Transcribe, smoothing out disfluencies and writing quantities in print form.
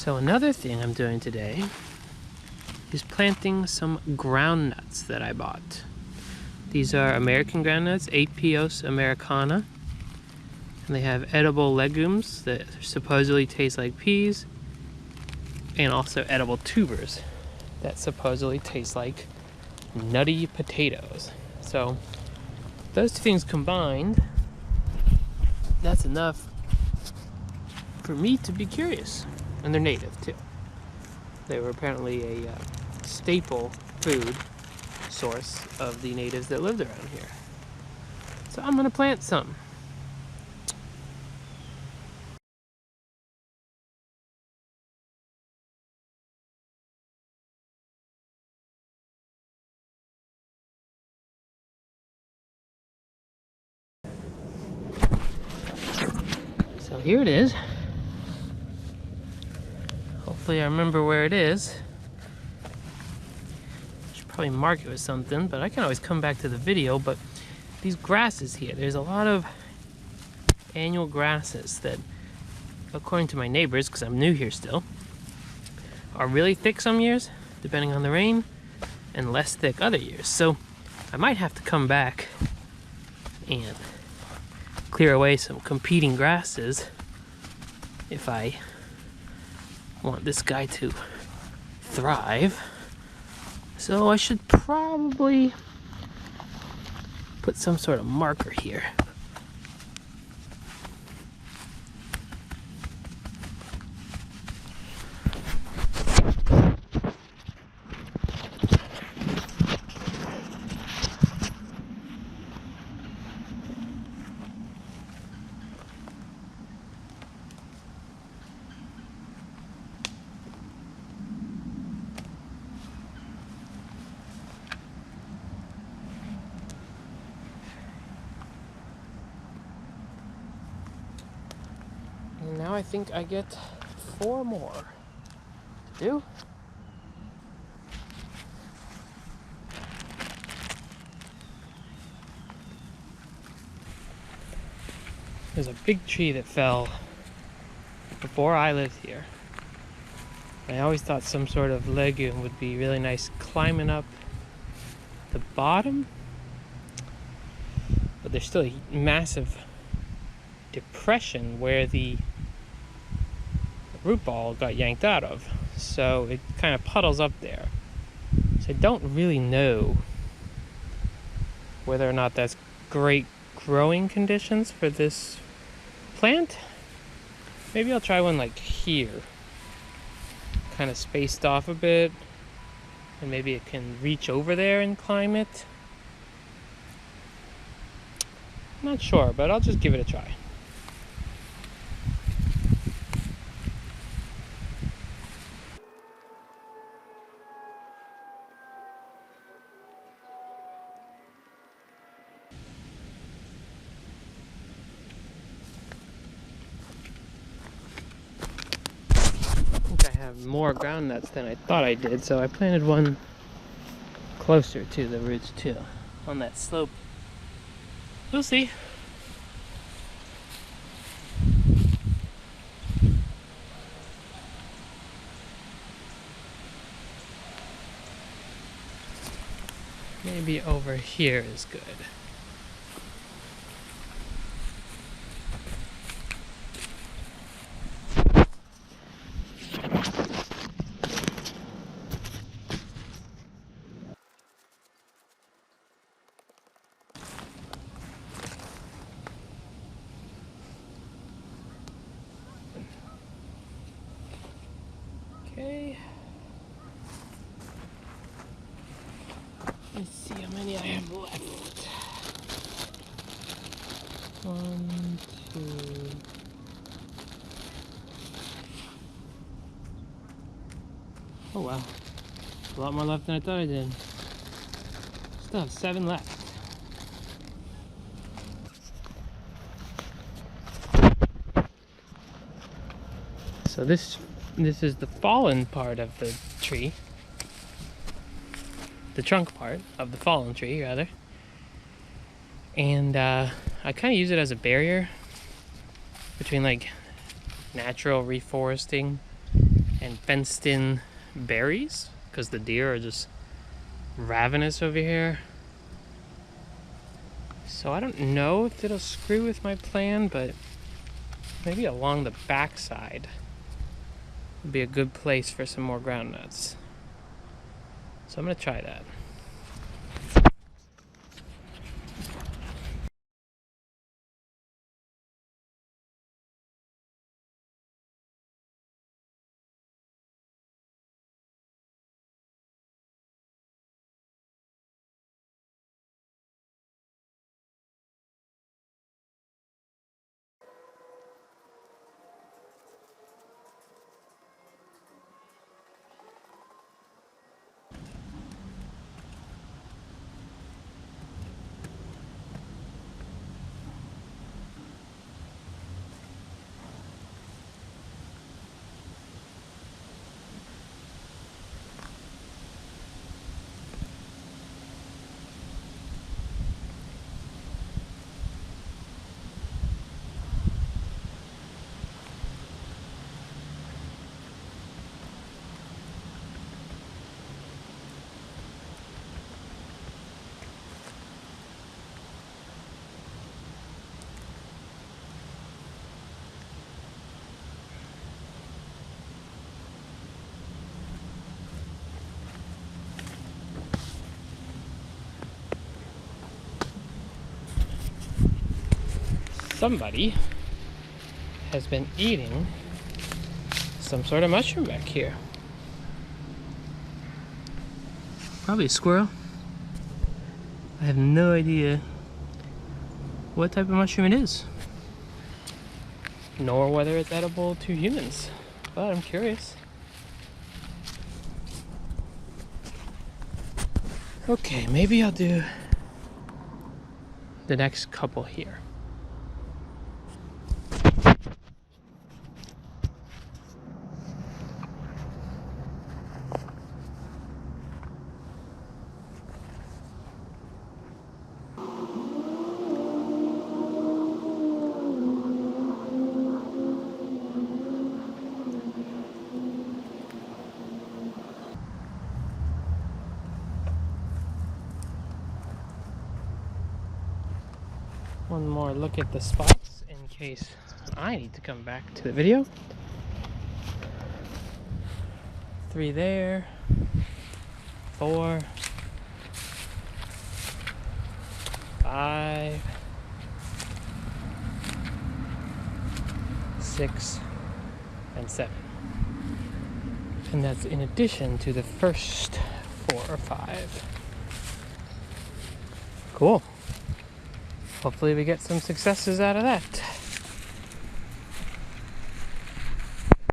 So another thing I'm doing today is planting some groundnuts that I bought. These are American groundnuts, Apios americana. And they have edible legumes that supposedly taste like peas, and also edible tubers that supposedly taste like nutty potatoes. So those two things combined, that's enough for me to be curious. And they're native too. They were apparently a staple food source of the natives that lived around here. So I'm gonna plant some. So here it is. Hopefully I remember where it is. Should probably mark it with something, but I can always come back to the video. But these grasses here, there's a lot of annual grasses that, according to my neighbors, because I'm new here still, are really thick some years, depending on the rain, and less thick other years. So I might have to come back and clear away some competing grasses if I want this guy to thrive. So I should probably put some sort of marker here. And now I think I get 4 more to do. There's a big tree that fell before I lived here. I always thought some sort of legume would be really nice climbing up the bottom, but there's still a massive depression where the root ball got yanked out of, so it kind of puddles up there. So I don't really know whether or not that's great growing conditions for this plant. Maybe I'll try one like here, kind of spaced off a bit, and maybe it can reach over there and climb it. I'm not sure, but I'll just give it a try. Have more groundnuts than I thought I did, so I planted one closer to the roots too, on that slope. We'll see. Maybe over here is good. Okay. Let's see how many I have left. 1, 2. Oh wow. A lot more left than I thought I did. Still have 7 left. So this is the fallen part of the tree. The trunk part of the fallen tree, rather. And I kind of use it as a barrier between like natural reforesting and fenced in berries because the deer are just ravenous over here. So I don't know if it'll screw with my plan, but maybe along the backside would be a good place for some more groundnuts. So I'm gonna try that. Somebody has been eating some sort of mushroom back here. Probably a squirrel. I have no idea what type of mushroom it is, nor whether it's edible to humans, but I'm curious. Okay, maybe I'll do the next couple here. One more look at the spots in case I need to come back to the video. 3 there, 4, 5, 6, and 7. And that's in addition to the first 4 or 5. Cool. Hopefully we get some successes out of that.